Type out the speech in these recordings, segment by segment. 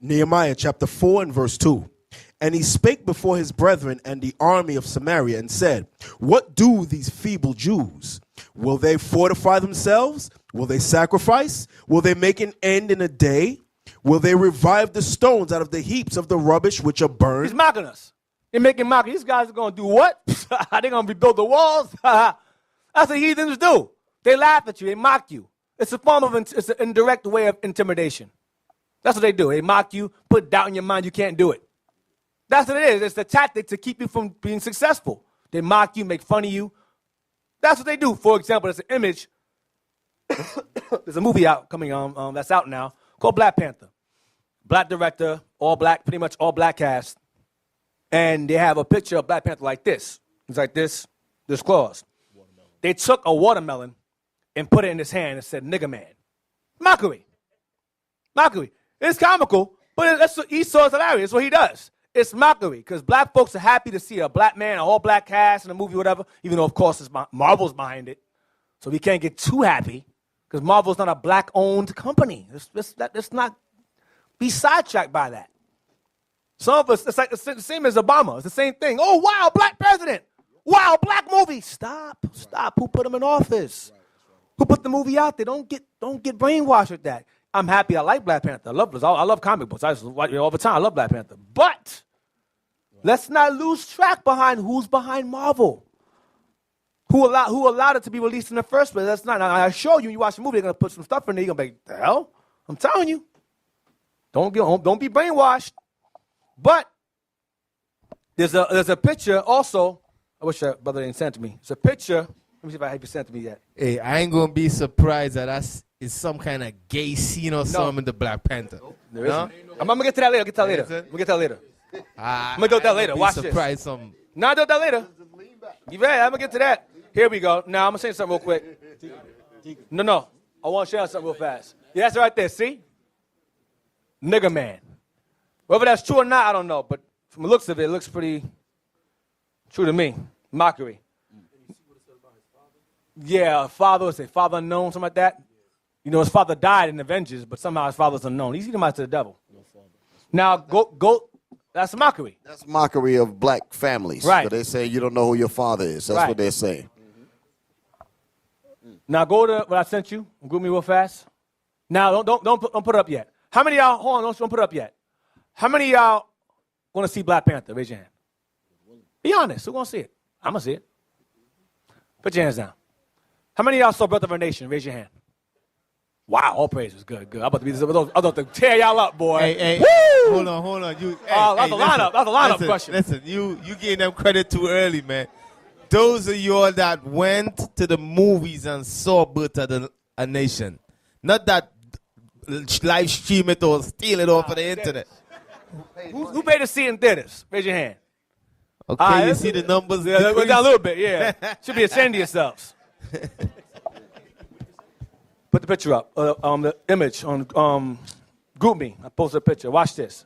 Nehemiah chapter 4 and verse 2. And he spake before his brethren and the army of Samaria and said, what do these feeble Jews? Will they fortify themselves? Will they sacrifice? Will they make an end in a day? Will they revive the stones out of the heaps of the rubbish which are burned? He's mocking us. They're making mockery. These guys are going to do what? They're going to rebuild the walls? That's what heathens do. They laugh at you. They mock you. It's a form of, it's an indirect way of intimidation. That's what they do. They mock you, put doubt in your mind you can't do it. That's what it is. It's the tactic to keep you from being successful. They mock you, make fun of you. That's what they do. For example, there's an image. There's a movie out coming on that's out now called Black Panther. Black director, all black, pretty much all black cast. And they have a picture of Black Panther like this. It's like this claws. They took a watermelon and put it in his hand and said, nigga man. Mockery. Mockery. It's comical, but that's what Esau's hilarious. That's what he does. It's mockery because black folks are happy to see a black man, a whole black cast in a movie, whatever, even though, of course, it's Marvel's behind it. So we can't get too happy because Marvel's not a black-owned company. Let's not be sidetracked by that. Some of us, it's like the same as Obama. It's the same thing. Oh, wow, black president. Wow, black movie. Stop. Who put him in office? Who put the movie out there? Don't get brainwashed with that. I'm happy. I like Black Panther. I love comic books. I just watch it all the time. I love Black Panther. But let's not lose track behind who's behind Marvel. Who allowed it to be released in the first place? That's not. I assure you, you watch the movie, they're gonna put some stuff in there. You're gonna be like, the hell? I'm telling you. Don't be brainwashed. But there's a picture also. I wish your brother didn't send to me. It's a picture. Let me see if I have you sent to me yet. Hey, I ain't gonna be surprised that that's some kind of gay scene or something in the Black Panther. There isn't. I'm gonna get to that later. We'll get to that later. I'm gonna do that later. Watch this. No, I'll do that later. You ready? I'm gonna get to that. Here we go. Now I'm gonna say something real quick. No. I want to share something real fast. Yeah, that's right there. See? Nigga man. Whether that's true or not, I don't know. But from the looks of it, it looks pretty true to me. Mockery. Yeah, father unknown, something like that. You know, his father died in Avengers, but somehow his father's unknown. He's eating out to the devil. Now, go. That's a mockery. That's mockery of black families. Right. So they say you don't know who your father is. That's what they're saying. Now go to what I sent you. Group me real fast. Now don't put it up yet. How many of y'all? Hold on, don't put it up yet. How many of y'all want to see Black Panther? Raise your hand. Be honest. Who's gonna see it? I'm gonna see it. Put your hands down. How many of y'all saw Birth of a Nation? Raise your hand. Wow, all praises. Good. I'm about to tear y'all up, boy. Hey, woo! hold on. That's a lineup question. Listen, you gave them credit too early, man. Those of y'all that went to the movies and saw Birth of a Nation, not that live stream it or steal it off of the internet. Who paid to see it in theaters? Raise your hand. Okay, you see the numbers? Yeah, went down a little bit, yeah. Should be ashamed of yourselves. Put the picture up, the image on Group Me. I posted a picture. Watch this.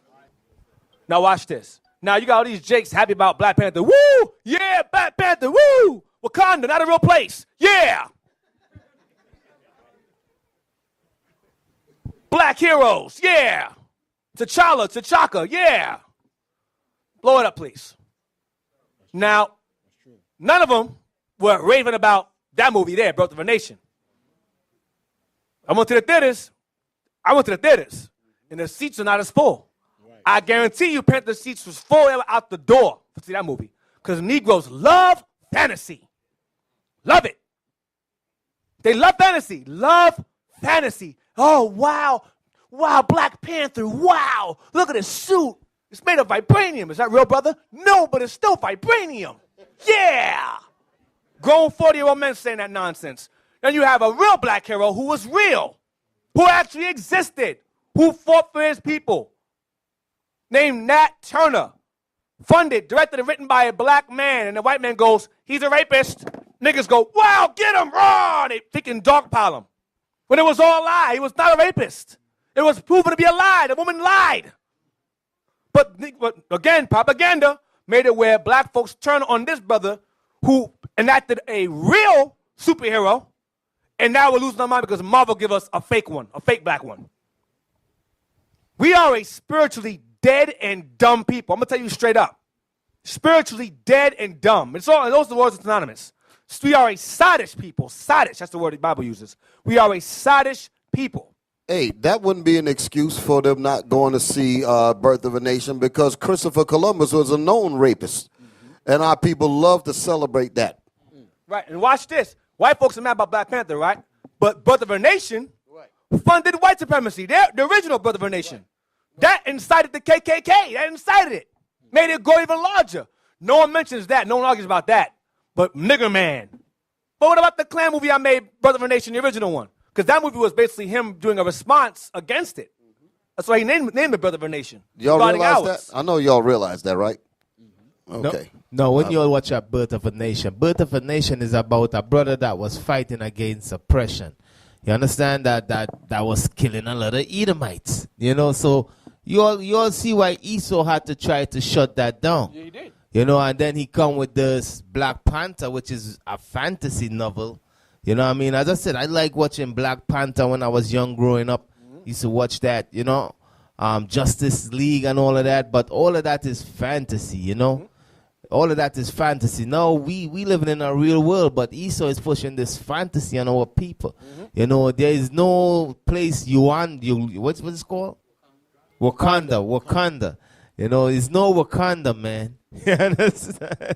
Now watch this. Now you got all these jakes happy about Black Panther. Woo! Yeah, Black Panther. Woo! Wakanda, not a real place. Yeah! Black heroes. Yeah! T'Chaka. Yeah! Blow it up, please. Now, none of them were raving about that movie there, Birth of a Nation. I went to the theaters, and the seats are not as full. Right. I guarantee you Panther seats was full out the door to see that movie. Because Negroes love fantasy. Love it. They love fantasy. Oh, wow. Wow, Black Panther. Wow. Look at his suit. It's made of vibranium. Is that real, brother? No, but it's still vibranium. Yeah. Grown 40-year-old men saying that nonsense. Then you have a real black hero who was real, who actually existed, who fought for his people, named Nat Turner, funded, directed, and written by a black man. And the white man goes, he's a rapist. Niggas go, wow, get him, raw. They freaking dogpile him. When it was all a lie, he was not a rapist. It was proven to be a lie. The woman lied. But again, propaganda made it where black folks turn on this brother who enacted a real superhero. And now we're losing our mind because Marvel give us a fake one, a fake black one. We are a spiritually dead and dumb people. I'm going to tell you straight up. Spiritually dead and dumb. Those are the words are synonymous. We are a sottish people. Sottish, that's the word the Bible uses. We are a sottish people. Hey, that wouldn't be an excuse for them not going to see Birth of a Nation, because Christopher Columbus was a known rapist. And our people love to celebrate that. Right, and watch this. White folks are mad about Black Panther, right? But Birth of a Nation funded white supremacy. The original Birth of a Nation. That incited the KKK. That incited it. Made it go even larger. No one mentions that. No one argues about that. But Nigger Man. But what about the Klan movie I made, Birth of a Nation, the original one? Because that movie was basically him doing a response against it. That's why he named it Birth of a Nation. Y'all realize that? I know y'all realize that, right? Okay. No, when you all watch a Birth of a Nation is about a brother that was fighting against oppression. You understand that was killing a lot of Edomites. You know, so you all see why Esau had to try to shut that down. Yeah, he did. You know, and then he come with this Black Panther, which is a fantasy novel. You know what I mean? As I said, I like watching Black Panther when I was young growing up. Used to watch that, you know, Justice League and all of that. But all of that is fantasy, you know. All of that is fantasy. No, we living in a real world, but Esau is pushing this fantasy on our people. You know, there is no place what's it called? Wakanda. You know, it's no Wakanda, man. You understand?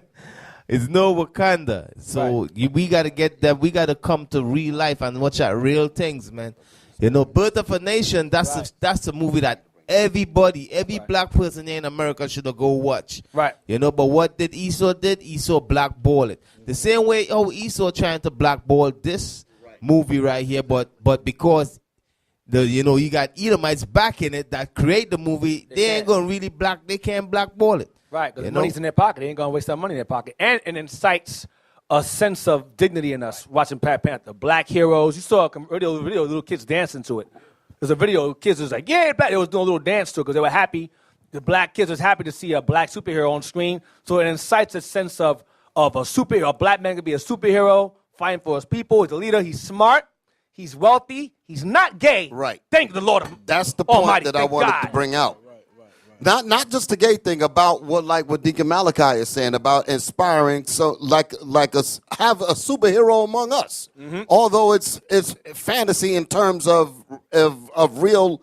It's no Wakanda. So we got to get that. We got to come to real life and watch out real things, man. You know, Birth of a Nation, that's a movie that every black person here in America should go watch. Right. You know, but what did Esau did? Esau blackball it. The same way Esau trying to blackball this movie right here, but because you got Edomites back in it that create the movie, they ain't gonna really they can't blackball it. Right, because money's in their pocket. They ain't going to waste that money in their pocket. And it incites a sense of dignity in us watching Black Panther. Black heroes. You saw a video of little kids dancing to it. There's a video of kids was like, yeah, black. They was doing a little dance to it because they were happy. The black kids was happy to see a black superhero on screen. So it incites a sense of a superhero. A black man could be a superhero, fighting for his people. He's a leader. He's smart. He's wealthy. He's not gay. Right. Thank the Lord. That's the point that I wanted to bring out. Not just the gay thing, about what Deacon Malachi is saying about inspiring. So have a superhero among us. Although it's fantasy in terms of real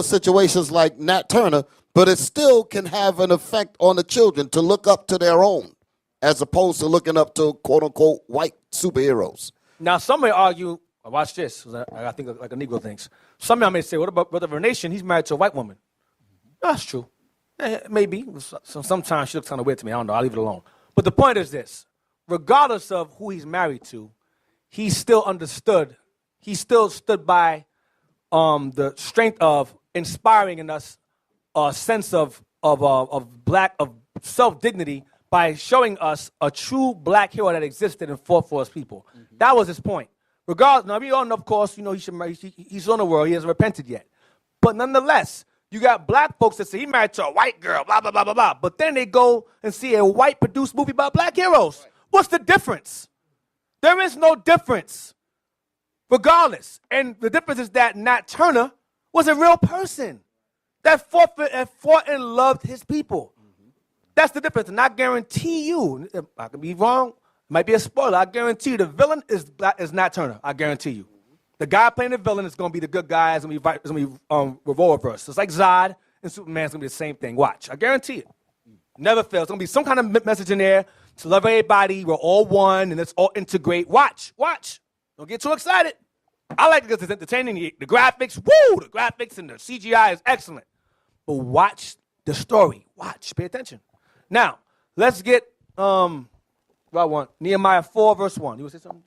situations like Nat Turner, but it still can have an effect on the children to look up to their own, as opposed to looking up to quote unquote white superheroes. Now some may argue. Watch this. I think like a Negro thinks. Some may say, what about Brother of a Nation? He's married to a white woman. That's true. Maybe. Sometimes she looks kind of weird to me. I don't know. I'll leave it alone. But the point is this. Regardless of who he's married to, he still understood. He still stood by the strength of inspiring in us a sense of self-dignity by showing us a true black hero that existed and fought for his people. That was his point. Regardless, now we all know, of course, he's on the world. He hasn't repented yet. But nonetheless, you got black folks that say he married to a white girl, blah, blah, blah, blah, blah. But then they go and see a white-produced movie about black heroes. Right. What's the difference? There is no difference, regardless. And the difference is that Nat Turner was a real person that fought and loved his people. That's the difference. And I guarantee you, I could be wrong, it might be a spoiler, I guarantee you the villain is Nat Turner. I guarantee you. The guy playing the villain is going to be the good guy. It's going to be role reverse. It's like Zod and Superman's going to be the same thing. Watch. I guarantee it. Never fails. It's going to be some kind of message in there to love everybody. We're all one, and let's all integrate. Watch. Don't get too excited. I like it because it's entertaining. The graphics, the graphics and the CGI is excellent. But watch the story. Watch. Pay attention. Now, let's get Nehemiah 4, verse 1. You want to say something?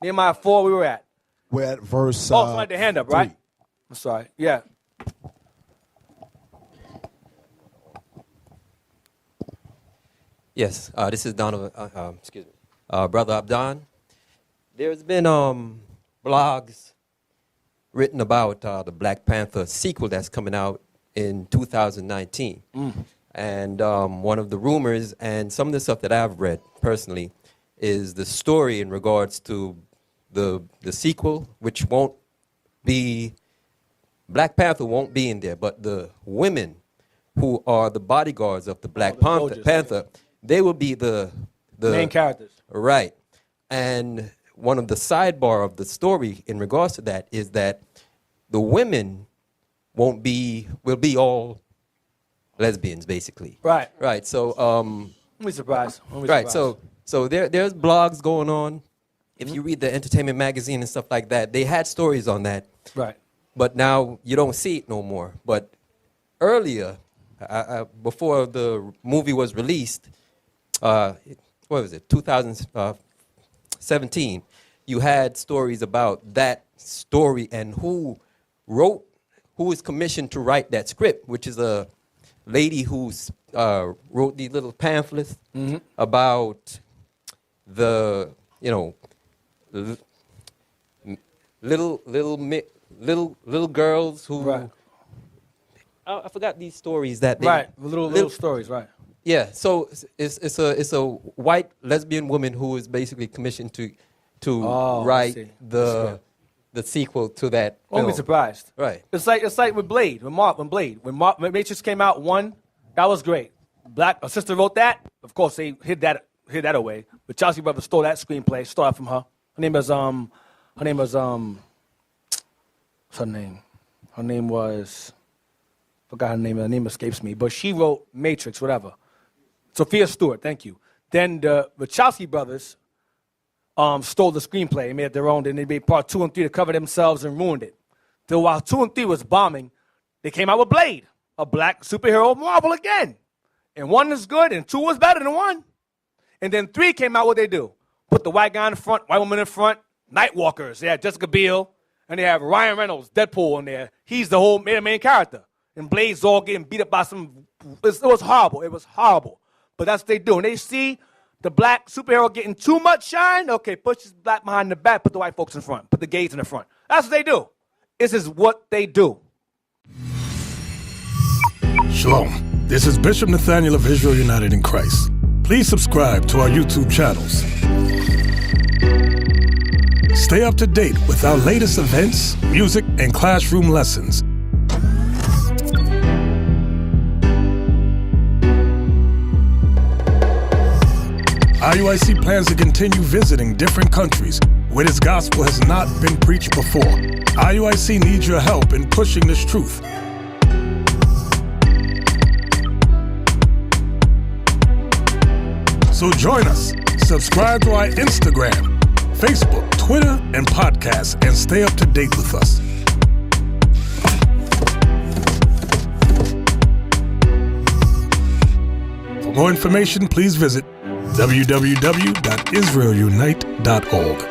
Nehemiah 4, we were at. We're at verse somebody had their hand up, 3. right? I'm sorry. Yeah. Yes, this is Donovan, Brother Abdon. There's been blogs written about the Black Panther sequel that's coming out in 2019. And one of the rumors and some of the stuff that I've read personally is the story in regards to the sequel, which won't be Black Panther won't be in there, but the women who are the bodyguards of the Black Panther, they will be the main characters. Right. And one of the sidebar of the story in regards to that is that the women will be all lesbians, basically. Right. Right. So Don't be surprised. right. So there's blogs going on. If you read the entertainment magazine and stuff like that, they had stories on that. Right. But now you don't see it no more. But earlier, before the movie was released, what was it, 2017, you had stories about that story and who is commissioned to write that script, which is a lady who wrote these little pamphlets about the, little girls who. Right. I forgot these stories that they. Right. Little stories. Right. Yeah. So it's a white lesbian woman who is basically commissioned to write the sequel to that. Won't be surprised. Right. It's like with Blade. When Matrix came out, that was great. A sister wrote that. Of course, they hid that away. But Chelsea Brothers stole that screenplay. Stole it from her. Her name was what's her name? Her name was, forgot her name. Her name escapes me. But she wrote Matrix, whatever. Sophia Stewart. Thank you. Then the Wachowski brothers stole the screenplay and made it their own. Then they made part 2 and 3 to cover themselves and ruined it. So while 2 and 3 was bombing, they came out with Blade, a black superhero Marvel again. And 1 is good and 2 was better than 1. And then 3 came out, what they do? Put the white guy in the front, white woman in front, Nightwalkers. They had Jessica Biel, and they have Ryan Reynolds, Deadpool in there. He's the main character. And Blade's all getting beat up by some, it was horrible. It was horrible. But that's what they do. And they see the black superhero getting too much shine, okay, push this black behind the back, put the white folks in front, put the gays in the front. That's what they do. This is what they do. Shalom. This is Bishop Nathaniel of Israel United in Christ. Please subscribe to our YouTube channels. Stay up to date with our latest events, music, and classroom lessons. IUIC plans to continue visiting different countries where this gospel has not been preached before. IUIC needs your help in pushing this truth. So join us. Subscribe to our Instagram, Facebook, Twitter, and podcasts, and stay up to date with us. For more information, please visit www.israelunite.org.